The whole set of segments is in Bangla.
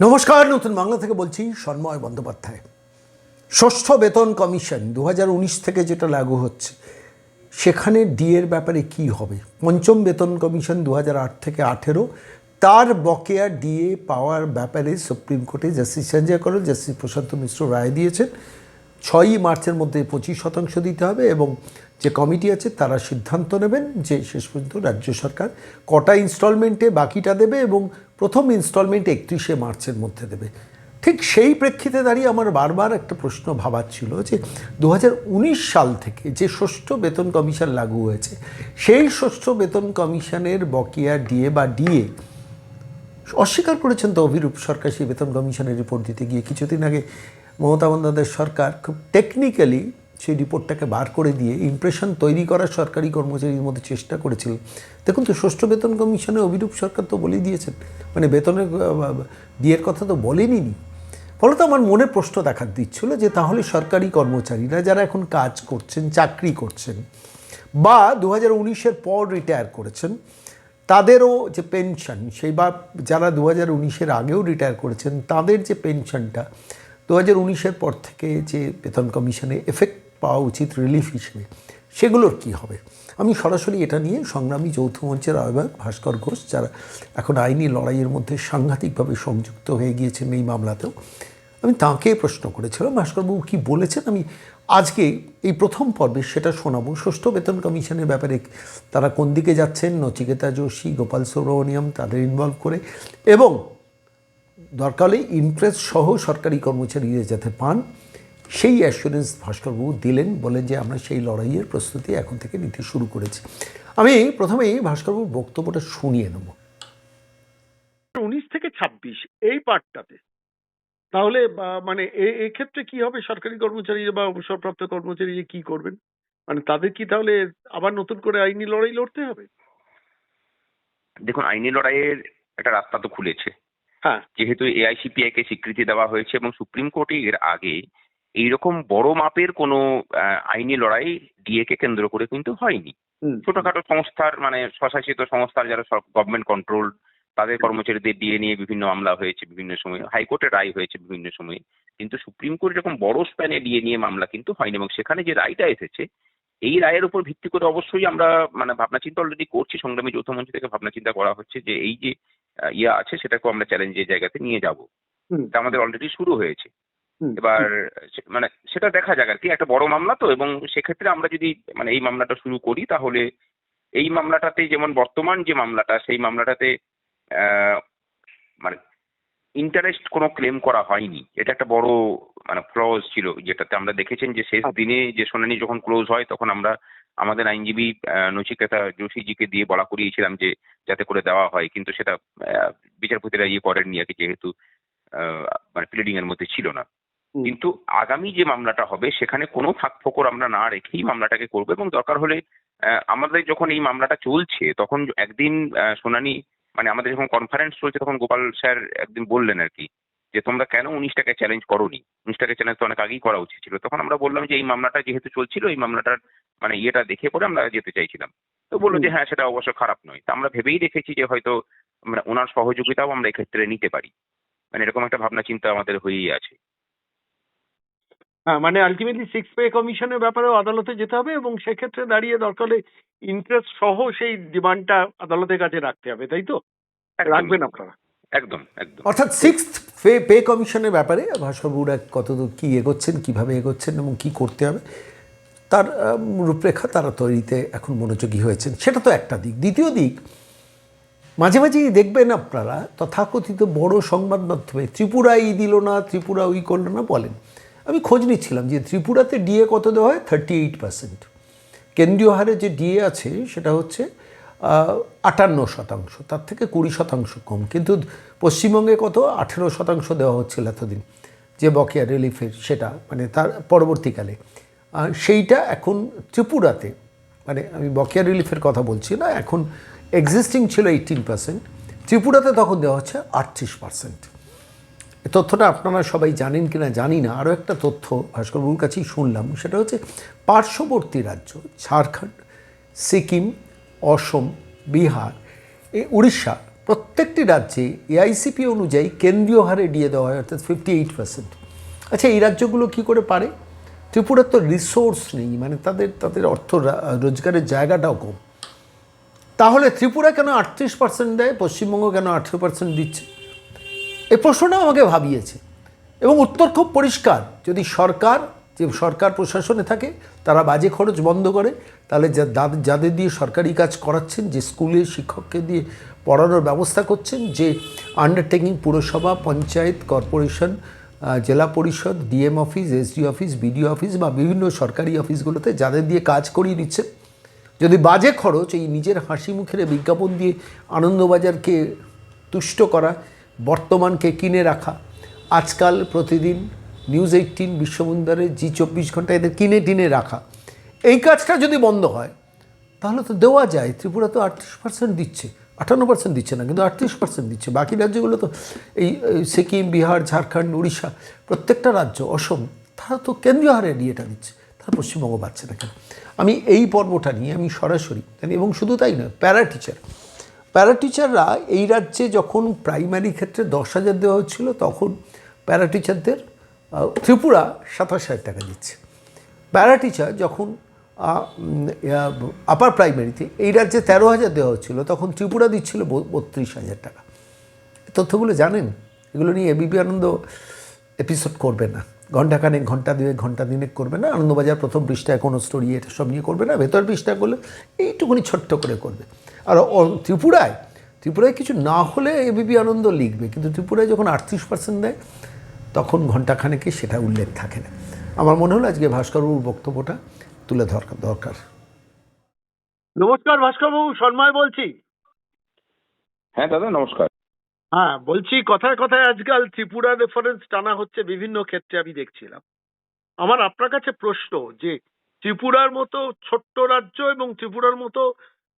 নমস্কার, নতুন বাংলা থেকে বলছি সন্ময় বন্দ্যোপাধ্যায়। ষষ্ঠ বেতন কমিশন 2019 থেকে যেটা লাগু হচ্ছে, সেখানে ডিএর ব্যাপারে কি হবে? পঞ্চম বেতন কমিশন 2008 থেকে 18 তার বকেয়া ডিএ পাওয়ার ব্যাপারে সুপ্রিম কোর্টে জাস্টিস সঞ্জয় করল, জাস্টিস প্রশান্ত মিশ্র রায় দিয়েছেন 6ই মার্চের মধ্যে 25% দিতে হবে এবং যে কমিটি আছে তারা সিদ্ধান্ত নেবেন যে শেষ পর্যন্ত রাজ্য সরকার কটা ইনস্টলমেন্টে বাকিটা দেবে এবং প্রথম ইনস্টলমেন্ট 31শে মার্চের মধ্যে দেবে। ঠিক সেই প্রেক্ষিতে দাঁড়িয়ে আমার বারবার একটা প্রশ্ন ভাবাচ্ছিল যে 2019 সাল থেকে যে ষষ্ঠ বেতন কমিশন লাগু হয়েছে, সেই ষষ্ঠ বেতন কমিশনের বকেয়া ডিএ বা ডিএ অস্বীকার করেছেন তো অভিরূপ সরকার সেই বেতন কমিশনের রিপোর্ট দিতে গিয়ে। কিছুদিন আগে মমতা বন্দ্যোপাধ্যায়ের সরকার খুব টেকনিক্যালি সেই রিপোর্টটাকে বার করে দিয়ে ইমপ্রেশন তৈরি করার সরকারি কর্মচারীর মধ্যে চেষ্টা করেছিল। দেখুন তো, ষষ্ঠ বেতন কমিশনে অভিরূপ সরকার তো বলেই দিয়েছেন, মানে বেতনের ডিএর কথা তো বলেনি। ফলত আমার মনে প্রশ্ন দেখা দিচ্ছিল যে তাহলে সরকারি কর্মচারীরা যারা এখন কাজ করছেন, চাকরি করছেন বা 2019-এর পর রিটায়ার করেছেন, তাদেরও যে পেনশন, সেই বা যারা 2019-এর আগেও রিটায়ার করেছেন তাদের যে পেনশনটা 2019-এর পর থেকে যে বেতন কমিশনে এফেক্ট পাওয়া উচিত রিলিফ হিসেবে, সেগুলোর কি হবে? আমি সরাসরি এটা নিয়ে সংগ্রামী যৌথ মঞ্চের আহ্বায়ক ভাস্কর ঘোষ, যারা এখন আইনি লড়াইয়ের মধ্যে সাংঘাতিকভাবে সংযুক্ত হয়ে গিয়েছেন এই মামলাতেও, আমি তাঁকে প্রশ্ন করেছিলাম ভাস্করবাবু কী বলেছেন। আমি আজকে এই প্রথম পর্বে সেটা শোনাবো। ষষ্ঠ বেতন কমিশনের ব্যাপারে তারা কোন দিকে যাচ্ছেন, নচিকেতা যোশী, গোপাল সুব্রমণিয়াম তাদের ইনভলভ করে, এবং দরকার হলে ইন্টারেস্ট সহ সরকারি কর্মচারীরা যাতে পান সেই অ্যাসুরেন্স ভাস্করবাবু দিলেন। বলেন যে আমরা সেই লড়াইয়ের প্রস্তুতি এখন থেকে নিতে শুরু করেছি। আমি প্রথমেই ভাস্করবাবুর বক্তব্যটা শুনিয়ে নেব। 19 থেকে 26 এই পার্টটাতে তাহলে মানে এই ক্ষেত্রে কি হবে? সরকারি কর্মচারী বা অবসরপ্রাপ্ত কর্মচারী যে কি করবেন, মানে তাদের কি তাহলে আবার নতুন করে আইনি লড়াই লড়তে হবে? দেখুন, আইনি লড়াইয়ের একটা রাস্তা তো খুলেছে, হ্যাঁ, যেহেতু এআইসিপিআই কে স্বীকৃতি দেওয়া হয়েছে এবং সুপ্রিম কোর্টে এর আগে এইরকম বড় মাপের কোনো আইনি লড়াই ডিএ কে কেন্দ্র করে কিন্তু হয়নি। ছোটখাটো সংস্থার, মানে স্বশাসিত সংস্থার যারা সব গভর্নমেন্ট কন্ট্রোল, তাদের কর্মচারীদের ডিএ নিয়ে বিভিন্ন মামলা হয়েছে বিভিন্ন সময়, হাইকোর্টের রায় হয়েছে বিভিন্ন সময়ে, কিন্তু সুপ্রিম কোর্ট এরকম বড় স্প্যানে ডিএ নিয়ে মামলা কিন্তু হয়নি। এবং সেখানে যে রায়টা এসেছে, এই রায়ের উপর ভিত্তি করে অবশ্যই আমরা মানে ভাবনা চিন্তা অলরেডি করছি, সংগ্রামী যৌথ মঞ্চ থেকে ভাবনা চিন্তা করা হচ্ছে যে এই যে ইয়ে আছে সেটাকেও আমরা চ্যালেঞ্জের জায়গাতে নিয়ে যাব। তা আমাদের অলরেডি শুরু হয়েছে। এবার মানে সেটা দেখা যাক আর কি, একটা বড় মামলা তো, এবং সেক্ষেত্রে আমরা যদি মানে এই মামলাটা শুরু করি তাহলে এই মামলাটাতে, যেমন বর্তমান যে মামলাটা, সেই মামলাটাতে মানে ইন্টারেস্ট কোনো ক্লেম করা হয়নি। এটা একটা বড় মানে ক্লজ ছিল, যেটাতে আমরা দেখেছেন যে শেষ দিনে যে শুনানি যখন ক্লোজ হয় তখন আমরা আমাদের আইনজীবী নচিকেতা যোশীজিকে দিয়ে বলা করিয়েছিলাম যে যাতে করে দেওয়া হয়, কিন্তু সেটা বিচারপতিরা ইয়ে করেননি আর কি, যেহেতু মানে প্লিডিং এর মধ্যে ছিল না। কিন্তু আগামী যে মামলাটা হবে সেখানে কোনো ফাঁক ফোকর আমরা না রেখেই মামলাটাকে করবো, এবং দরকার হলে আমাদের যখন এই মামলাটা চলছে তখন একদিন শুনানি, মানে আমাদের যখন কনফারেন্স চলছে তখন গোপাল স্যার একদিন বললেন আর কি যে তোমরা কেন 19টাকে চ্যালেঞ্জ করোনি, 19টাকে চ্যালেঞ্জ তো অনেক আগেই করা উচিত ছিল। তখন আমরা বললাম যে এই মামলাটা যেহেতু চলছিল, এই মামলাটার মানে ইয়েটা দেখে পরে আমরা যেতে চাইছিলাম। তো বললো যে হ্যাঁ, সেটা অবশ্য খারাপ নয়। তা আমরা ভেবেই রেখেছি যে হয়তো মানে ওনার সহযোগিতাও আমরা এক্ষেত্রে নিতে পারি, মানে এরকম একটা ভাবনা চিন্তা আমাদের হয়েই আছে। হ্যাঁ, মানে আলটিমেটলি 6 পে কমিশনের ব্যাপারেও আদালতে যেতে হবে এবং সেক্ষেত্রে দাঁড়িয়ে দরকার হলে ইন্টারেস্ট সহ সেই ডিমান্ডটা আদালতের কাছে রাখতে হবে, তাই তো? রাখবেন আপনারা? একদম একদম। অর্থাৎ সিক্সথ পে কমিশনের ব্যাপারে ভাস্করবাবুরা কতদূর কী এগোচ্ছেন, কীভাবে এগোচ্ছেন এবং কী করতে হবে তার রূপরেখা তারা তৈরিতে এখন মনোযোগী হয়েছেন, সেটা তো একটা দিক। দ্বিতীয় দিক, মাঝে মাঝেই দেখবেন আপনারা তথাকথিত বড় সংবাদ মাধ্যমে ত্রিপুরা এই দিল না, ত্রিপুরা ওই করলো না বলেন। আমি খোঁজ নিচ্ছিলাম যে ত্রিপুরাতে ডিএ কত দেওয়া হয়, 38%। কেন্দ্রীয় হারে যে ডিএ আছে সেটা হচ্ছে 58%, তার থেকে 20% কম। কিন্তু পশ্চিমবঙ্গে কত, 18% দেওয়া হচ্ছিল এতদিন, যে বকেয়া রিলিফের সেটা, মানে তার পরবর্তীকালে সেইটা এখন ত্রিপুরাতে, মানে আমি বকেয়া রিলিফের কথা বলছি না, এখন এক্সিস্টিং ছিল 18%, ত্রিপুরাতে তখন দেওয়া হচ্ছে 38%। এই তথ্যটা আপনারা সবাই জানেন কিনা জানি না। আরও একটা তথ্য ভাস্করবাবুর কাছেই শুনলাম, সেটা হচ্ছে পার্শ্ববর্তী রাজ্য ঝাড়খণ্ড, সিকিম, অসম, বিহার, উড়িষ্যা, প্রত্যেক প্রত্যেকটি রাজ্যে এআইসিপি অনুযায়ী কেন্দ্রীয় হারে ডিএ দেওয়া হয়, অর্থাৎ 58%। আচ্ছা, এই রাজ্যগুলো কি করে পারে? ত্রিপুরার তো রিসোর্স নেই, মানে তাদের অর্থ রোজগারের জায়গাটাও কম। তাহলে ত্রিপুরা কেন 38% দেয়, পশ্চিমবঙ্গ কেন 18% দিচ্ছে? এই প্রশ্নটা আমাকে ভাবিয়েছে এবং উত্তর খুব পরিষ্কার। যদি সরকার প্রশাসনে থাকে তারা বাজে খরচ বন্ধ করে, তাহলে যাদের দিয়ে সরকারি কাজ করাচ্ছেন, যে স্কুলে শিক্ষককে দিয়ে পড়ানোর ব্যবস্থা করছেন, যে আন্ডারটেকিং পুরসভা, পঞ্চায়েত, কর্পোরেশন, জেলা পরিষদ, DM office, SD office, BDO office বা বিভিন্ন সরকারি অফিসগুলোতে যাদের দিয়ে কাজ করিয়ে নিচ্ছে, যদি বাজে খরচ এই নিজের হাসি মুখের বিজ্ঞাপন দিয়ে আনন্দবাজারকে তুষ্ট করা, বর্তমানকে কিনে রাখা, আজকাল প্রতিদিন নিউজ 18, বিশ্বমুন্দরে, জি24 ঘন্টা এদের কিনে টিনে রাখা, এই কাজটা যদি বন্ধ হয় তাহলে তো দেওয়া যায়। ত্রিপুরা তো 38% দিচ্ছে, 58% দিচ্ছে না, কিন্তু 38% দিচ্ছে। বাকি রাজ্যগুলো তো এই সিকিম, বিহার, ঝাড়খণ্ড, উড়িষ্যা, প্রত্যেকটা রাজ্য, অসম, তারা তো কেন্দ্রীয় হারে ডিএটা দিচ্ছে, তারা পশ্চিমবঙ্গ পাচ্ছে না কেন? আমি এই পর্বটা নিয়ে আমি সরাসরি, এবং শুধু তাই নয়, প্যারা টিচাররা এই রাজ্যে যখন প্রাইমারি ক্ষেত্রে 10,000 দেওয়া হচ্ছিল, তখন প্যারা টিচারদের ত্রিপুরা 27,000 টাকা দিচ্ছে। প্যারা টিচার যখন আপার প্রাইমারিতে এই রাজ্যে 13,000 দেওয়া হচ্ছিল, তখন ত্রিপুরা দিচ্ছিল 32,000 টাকা। তথ্যগুলো জানেন? এগুলো নিয়ে এবিপি আনন্দ এপিসোড করবে না, ঘণ্টাখানেক, ঘণ্টা দিনেক করবে না। আনন্দবাজার প্রথম পৃষ্ঠায় কোনো স্টোরি এটা সব নিয়ে করবে না, ভেতর পৃষ্ঠা করলে এইটুকুনি ছোট্ট করে করবে। আর ত্রিপুরায় কিছু না হলে এবিপি আনন্দ লিখবে, কিন্তু ত্রিপুরায় যখন 38% দেয় তখন ঘণ্টাখানেকে সেটা উল্লেখ থাকে না। আমার মনে হলো আজকে ভাস্করবাবুর বক্তব্যটা তুলে দরকার। নমস্কার ভাস্করবাবু, সন্ময় বলছি। হ্যাঁ দাদা, নমস্কার। হ্যাঁ, বলছি কথায় কথায় আজকাল ত্রিপুরা রেফারেন্স টানা হচ্ছে বিভিন্ন ক্ষেত্রে, আমি দেখছিলাম। আমার আপনার কাছে প্রশ্ন, যে ত্রিপুরার মতো ছোট্ট রাজ্য এবং ত্রিপুরার মতো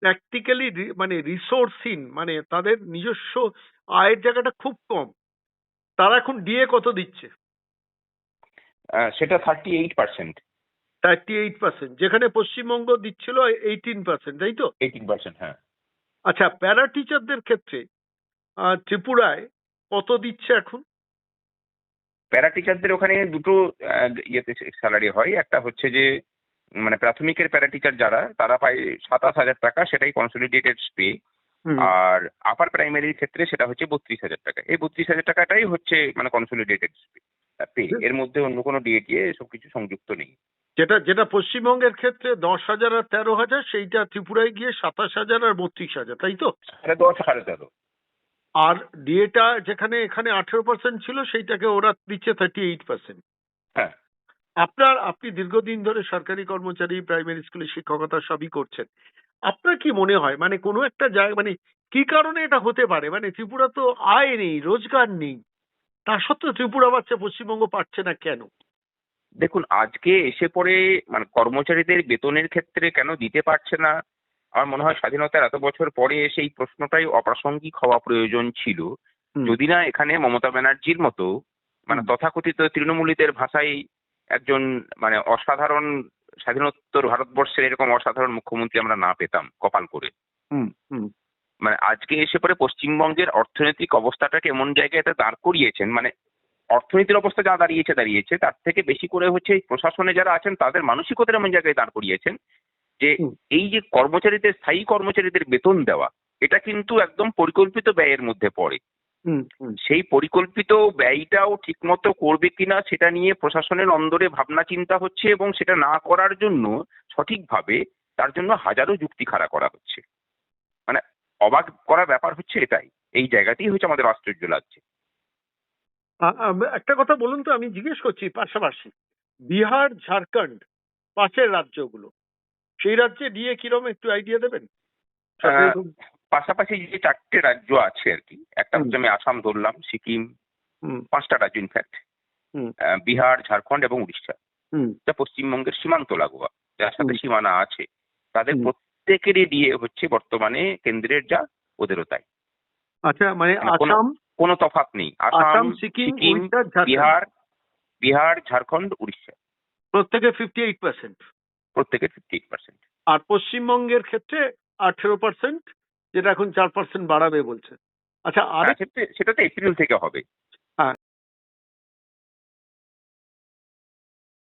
প্র্যাকটিক্যালি মানে রিসোর্সহীন, মানে তাদের নিজস্ব আয়ের জায়গাটা খুব কম, তারা এখন ডিএ কত দিচ্ছে? সেটা 38%। 38%, যেখানে পশ্চিমবঙ্গ দিচ্ছিল 18%, তাই তো? 18%, হ্যাঁ। আচ্ছা, প্যারা টিচারদের ক্ষেত্রে ত্রিপুরায় কত দিচ্ছে এখন? প্যারা টিচারদের ওখানে দুটো ইয়েতে স্যালারি হয়। একটা হচ্ছে যে মানে প্রাথমিকের প্যারা টিচার যারা, তারা পায় 27,000 টাকা, সেটাই কনসলিডেটেড পে। আর আপার প্রাইমারির ক্ষেত্রে সেটা হচ্ছে 32,000 টাকা। এই 32,000 টাকাটাই হচ্ছে মানে কনসলিডেটেড পে। এর মধ্যে অন্য কোনো ডিএটিএ সবকিছু সংযুক্ত নেই। যেটা পশ্চিমবঙ্গের ক্ষেত্রে 10,000 আর 13,000, সেইটা ত্রিপুরায় গিয়ে 27,000 আর 32,000, তাই তো? 10.5, 13.5। আর ডিএটা যেখানে এখানে 18% ছিল, সেইটাকে ওরা দিচ্ছে 38%। হ্যাঁ। আপনি দীর্ঘদিন ধরে সরকারি কর্মচারী, প্রাইমারি স্কুলে শিক্ষকতা সবই করছেন। আপনার কি মনে হয়, মানে কোনো একটা জায়গা, মানে কি কারণে এটা হতে পারে? মানে ত্রিপুরা তো আয় নেই, রোজগার নেই, তা সত্ত্বেও ত্রিপুরা পাচ্ছে, পশ্চিমবঙ্গ পাচ্ছে না কেন? দেখুন, আজকে এসে পড়ে মানে কর্মচারীদের বেতনের ক্ষেত্রে কেন দিতে পারছে না, আমার মনে হয় স্বাধীনতার এত বছর পরে সেই প্রশ্নটাই অপ্রাসঙ্গিক হওয়া প্রয়োজন ছিল। যদি না এখানে মমতা ব্যানার্জির মতো মানে তথাকথিত তৃণমূলীদের ভাষায় একজন মানে অসাধারণ স্বাধীনোত্তর ভারতবর্ষের এরকম অসাধারণ মুখ্যমন্ত্রী আমরা না পেতাম কপাল করে। মানে আজকে এসে পরে পশ্চিমবঙ্গের অর্থনৈতিক অবস্থাটাকে এমন জায়গায় দাঁড় করিয়েছেন, মানে অর্থনীতির অবস্থা যা দাঁড়িয়েছে তার থেকে বেশি করে হচ্ছে এই প্রশাসনে যারা আছেন তাদের মানসিকতার এমন জায়গায় দাঁড় করিয়েছেন যে এই যে স্থায়ী কর্মচারীদের বেতন দেওয়া, এটা কিন্তু একদম পরিকল্পিত ব্যয়ের মধ্যে পড়ে। সেই পরিকল্পিত ব্যয়টাও ঠিকমতো করবে কিনা সেটা নিয়ে প্রশাসনের অন্দরে ভাবনা চিন্তা হচ্ছে, এবং সেটা না করার জন্য সঠিকভাবে তার জন্য হাজারো যুক্তি খাড়া করা হচ্ছে। মানে অবাক করা ব্যাপার হচ্ছে এটাই, এই জায়গাতেই হচ্ছে আমাদের আশ্চর্য লাগছে। একটা কথা বলুন তো, আমি জিজ্ঞেস করছি, পাশাপাশি বিহার, ঝাড়খণ্ড, পাশের রাজ্যগুলো, সেই রাজ্যে ডিএ কিরকম একটু আইডিয়া দেবেন? পাশাপাশি যে 4টে রাজ্য আছে আর কি, একটা হচ্ছে আমি আসাম ধরলাম, সিকিম, 5টা রাজ্য ইনফ্যাক্ট, বিহার, ঝাড়খণ্ড এবং উড়িষ্যা, যা পশ্চিমবঙ্গের সীমান্ত লাগোয়া, যার সাথে সীমানা আছে, তাদের প্রত্যেকেরই ডিএ হচ্ছে বর্তমানে কেন্দ্রের যা ওদেরও তাই। আচ্ছা, মানে আসাম, কোনো তফাৎ নেই। আসাম, সিকিম, বিহার, ঝাড়খণ্ড, উড়িষ্যা, প্রত্যেকে 58%। প্রত্যেকে 58%। আর পশ্চিমবঙ্গের ক্ষেত্রে 18%, যেটা এখন 4% বাড়াবে বলছে। আচ্ছা, আরেক সেটা তো এপ্রিল থেকে হবে।